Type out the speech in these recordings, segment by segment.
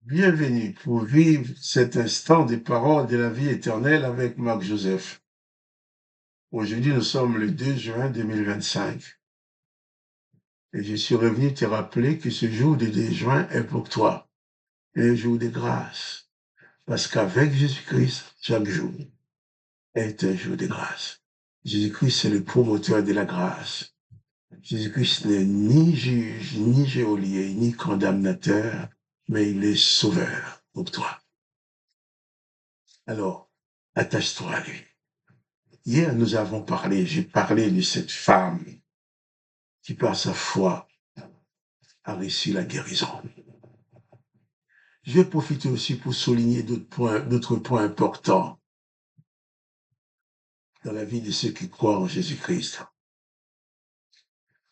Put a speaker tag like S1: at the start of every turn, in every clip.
S1: Bienvenue pour vivre cet instant des paroles de la vie éternelle avec Marc Joseph. Aujourd'hui, nous sommes le 2 juin 2025 et je suis revenu te rappeler que ce jour de 2 juin est pour toi un jour de grâce parce qu'avec Jésus-Christ, chaque jour est un jour de grâce. Jésus-Christ, c'est le promoteur de la grâce. Jésus-Christ n'est ni juge, ni geôlier, ni condamnateur, mais il est sauveur pour toi. Alors, attache-toi à lui. Hier, j'ai parlé de cette femme qui, par sa foi, a reçu la guérison. Je vais profiter aussi pour souligner d'autres points importants dans la vie de ceux qui croient en Jésus-Christ.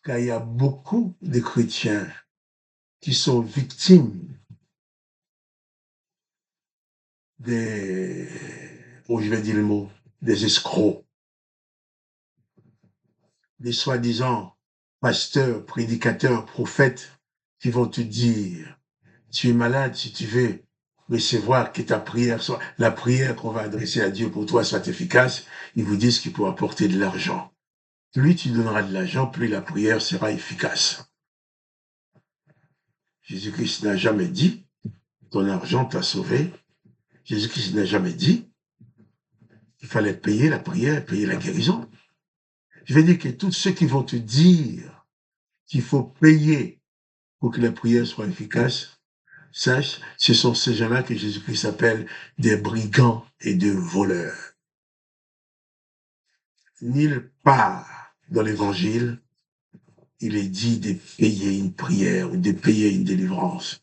S1: Car il y a beaucoup de chrétiens qui sont victimes je vais dire le mot, des escrocs, des soi-disant pasteurs, prédicateurs, prophètes qui vont te dire tu es malade si tu veux recevoir que ta prière soit, la prière qu'on va adresser à Dieu pour toi soit efficace, ils vous disent qu'il faut apporter de l'argent. Plus tu donneras de l'argent, plus la prière sera efficace. Jésus-Christ n'a jamais dit, ton argent t'a sauvé. Jésus-Christ n'a jamais dit qu'il fallait payer la prière, payer la guérison. Je vais dire que tous ceux qui vont te dire qu'il faut payer pour que la prière soit efficace, sache, ce sont ces gens-là que Jésus-Christ appelle des brigands et des voleurs. Nulle part dans l'évangile, il est dit de payer une prière ou de payer une délivrance.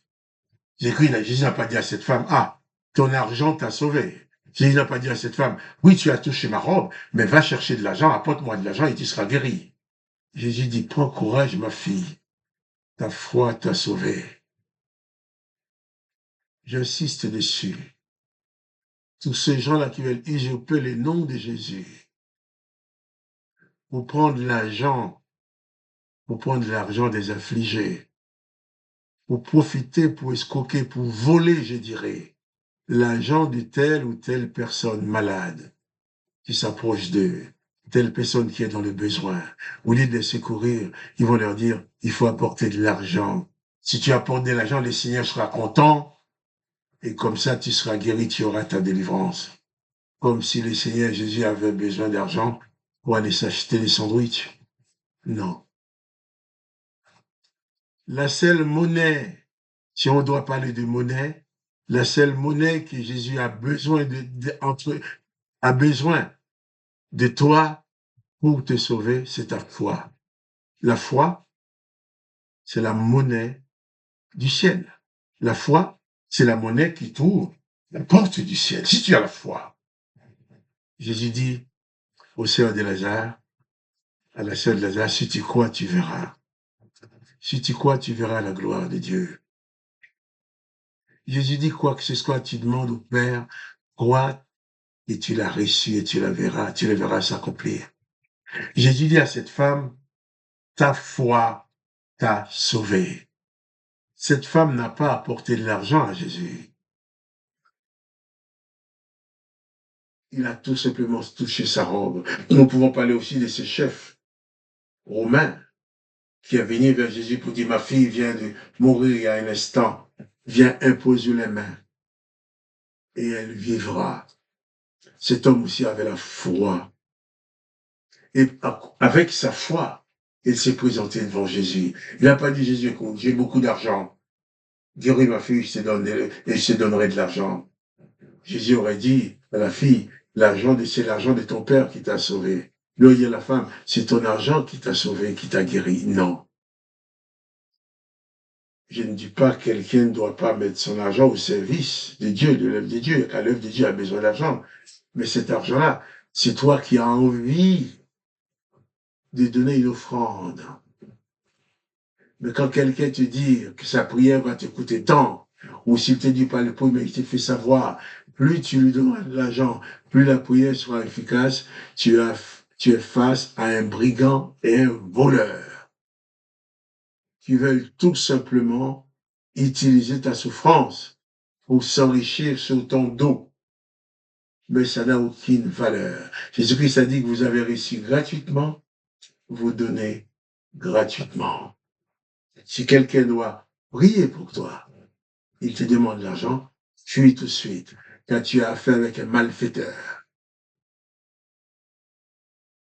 S1: Jésus n'a pas dit à cette femme, ah, ton argent t'a sauvé. Jésus n'a pas dit à cette femme, oui, tu as touché ma robe, mais va chercher de l'argent, apporte-moi de l'argent et tu seras guéri. Jésus dit, prends courage, ma fille, ta foi t'a sauvé. J'insiste dessus. Tous ces gens-là qui veulent usurper le nom de Jésus pour prendre l'argent des affligés, pour profiter, pour escroquer, pour voler, je dirais, l'argent de telle ou telle personne malade qui s'approche d'eux, telle personne qui est dans le besoin. Au lieu de les secourir, ils vont leur dire, il faut apporter de l'argent. Si tu apportes de l'argent, le Seigneur sera content et comme ça, tu seras guéri, tu auras ta délivrance. Comme si le Seigneur Jésus avait besoin d'argent pour aller s'acheter des sandwichs. Non. La seule monnaie, si on doit parler de monnaie, la seule monnaie que Jésus a besoin a besoin de toi pour te sauver, c'est ta foi. La foi, c'est la monnaie du ciel. La foi, c'est la monnaie qui t'ouvre la porte du ciel. Si tu as la foi, Jésus dit au sœur de Lazare, à la sœur de Lazare, si tu crois, tu verras. Si tu crois, tu verras la gloire de Dieu. Jésus dit quoi que ce soit, tu demandes au Père, crois et tu l'as reçu et tu le verras s'accomplir. Jésus dit à cette femme, ta foi t'a sauvée. Cette femme n'a pas apporté de l'argent à Jésus. Il a tout simplement touché sa robe. Nous pouvons parler aussi de ces chefs romains qui est venu vers Jésus pour dire, ma fille vient de mourir il y a un instant, viens imposer les mains et elle vivra. Cet homme aussi avait la foi. Et avec sa foi, il s'est présenté devant Jésus. Il n'a pas dit, Jésus, écoute, j'ai beaucoup d'argent. Guéris ma fille, je te donnerai de l'argent. Jésus aurait dit à la fille, c'est l'argent de ton père qui t'a sauvé. Lui, il dit à la femme, c'est ton argent qui t'a sauvé, qui t'a guéri. Non. Je ne dis pas que quelqu'un ne doit pas mettre son argent au service de Dieu, de l'œuvre de Dieu, car l'œuvre de Dieu a besoin d'argent. Mais cet argent-là, c'est toi qui as envie de donner une offrande. Mais quand quelqu'un te dit que sa prière va te coûter tant, ou s'il te dit pas le prix, mais il te fait savoir, plus tu lui donnes de l'argent, plus la prière sera efficace, tu es face à un brigand et un voleur qui veulent tout simplement utiliser ta souffrance pour s'enrichir sur ton dos. Mais ça n'a aucune valeur. Jésus-Christ a dit que vous avez reçu gratuitement, vous donnez gratuitement. Si quelqu'un doit prier pour toi, il te demande l'argent, fuis tout de suite, car tu as affaire avec un malfaiteur.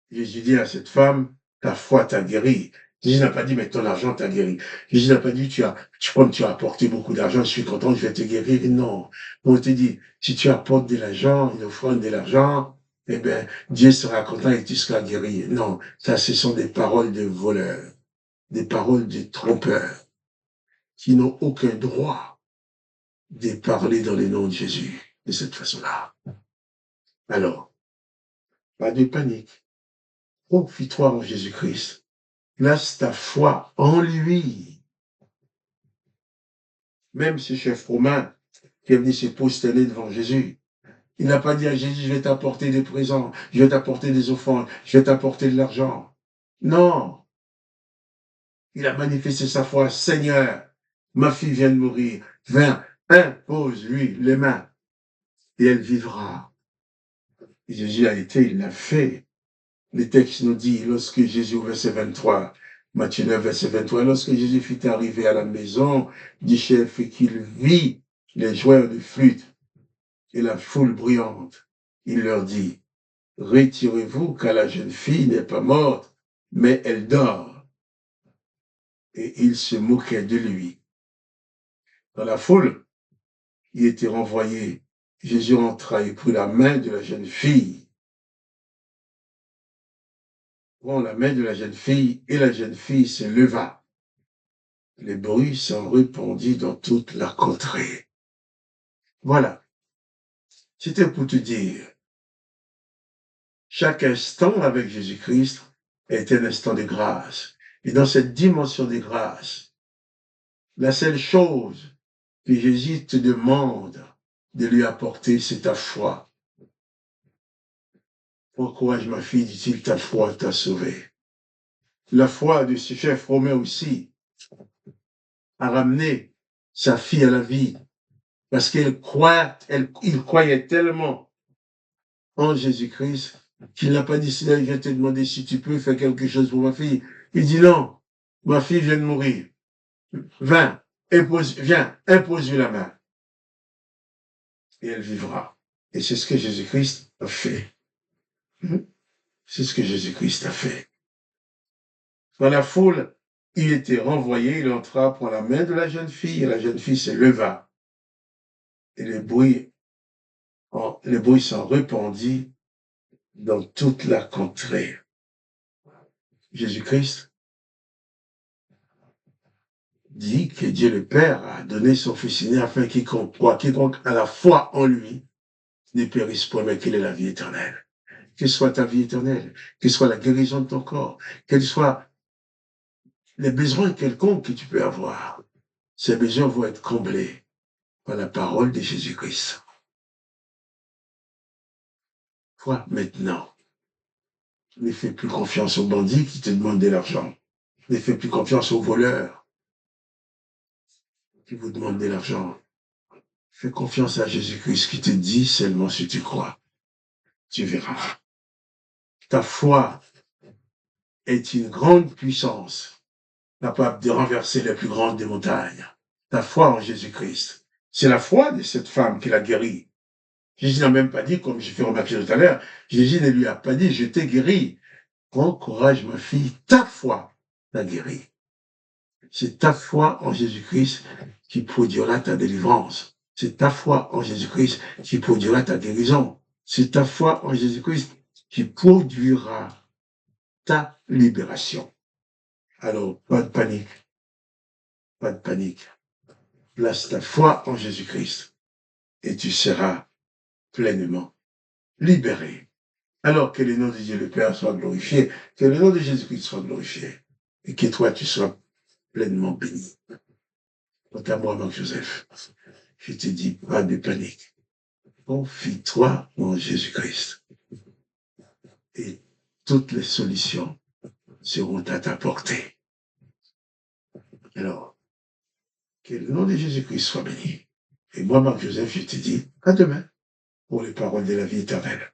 S1: Jésus dit à cette femme, ta foi t'a guéri. Jésus n'a pas dit, mais ton argent t'a guéri. Jésus n'a pas dit, tu as apporté beaucoup d'argent, je suis content, je vais te guérir. Non. On te dit, si tu apportes de l'argent, une offrande de l'argent, eh bien, Dieu sera content et tu seras guéri. Non. Ça, ce sont des paroles de voleurs, des paroles de trompeurs, qui n'ont aucun droit de parler dans le nom de Jésus de cette façon-là. Alors, pas de panique. Confie-toi en Jésus-Christ. Place ta foi en lui. Même ce chef romain qui est venu se prosterner devant Jésus, il n'a pas dit à Jésus, je vais t'apporter des présents, je vais t'apporter des offrandes, je vais t'apporter de l'argent. Non. Il a manifesté sa foi. Seigneur, ma fille vient de mourir. Viens, impose-lui les mains et elle vivra. Et Jésus a été, il l'a fait. Le texte nous dit, lorsque Jésus, au verset 23, Matthieu 9, verset 23, lorsque Jésus fut arrivé à la maison du chef et qu'il vit les joueurs de flûte et la foule bruyante, il leur dit, retirez-vous car la jeune fille n'est pas morte, mais elle dort. Et il se moquait de lui. Dans la foule, il était renvoyé. Jésus entra et prit la main de la jeune fille. Prend la main de la jeune fille et la jeune fille se leva. Les bruits s'en répandit dans toute la contrée. Voilà. C'était pour te dire, chaque instant avec Jésus-Christ est un instant de grâce. Et dans cette dimension de grâce, la seule chose que Jésus te demande de lui apporter, c'est ta foi. Prends courage, ma fille, dit-il, ta foi t'a sauvée. La foi de ce chef romain aussi a ramené sa fille à la vie parce il croyait tellement en Jésus-Christ qu'il n'a pas dit, je vais te demander si tu peux faire quelque chose pour ma fille. Il dit non, ma fille vient de mourir. Viens, impose-lui la main. Et elle vivra. Et c'est ce que Jésus-Christ a fait. C'est ce que Jésus-Christ a fait. Dans la foule, il était renvoyé, il entra pour la main de la jeune fille, et la jeune fille se leva. Et le bruit s'en répandit dans toute la contrée. Jésus-Christ dit que Dieu le Père a donné son Fils aîné afin quiconque a la foi en lui ne périsse point, mais qu'il ait la vie éternelle. Que soit ta vie éternelle, que soit la guérison de ton corps, quels soient les besoins quelconques que tu peux avoir, ces besoins vont être comblés par la parole de Jésus-Christ. Toi, maintenant, ne fais plus confiance aux bandits qui te demandent de l'argent. Ne fais plus confiance aux voleurs qui vous demandent de l'argent. Fais confiance à Jésus-Christ qui te dit seulement si tu crois, tu verras. Ta foi est une grande puissance, capable de renverser les plus grandes des montagnes. Ta foi en Jésus-Christ. C'est la foi de cette femme qui l'a guérie. Jésus n'a même pas dit, comme j'ai fait remarquer tout à l'heure, Jésus ne lui a pas dit, je t'ai guéri. Prends courage, ma fille, ta foi t'a guéri. C'est ta foi en Jésus-Christ qui produira ta délivrance. C'est ta foi en Jésus-Christ qui produira ta guérison. C'est ta foi en Jésus-Christ qui produira ta libération. Alors, pas de panique. Pas de panique. Place ta foi en Jésus-Christ et tu seras pleinement libéré. Alors que le nom de Dieu le Père soit glorifié, que le nom de Jésus-Christ soit glorifié et que toi tu sois pleinement béni. Quant à moi, Marc-Joseph, je te dis, pas de panique. Confie-toi en Jésus-Christ. Et toutes les solutions seront à ta portée. Alors, que le nom de Jésus-Christ soit béni. Et moi, Marc Joseph, je te dis à demain pour les paroles de la vie éternelle.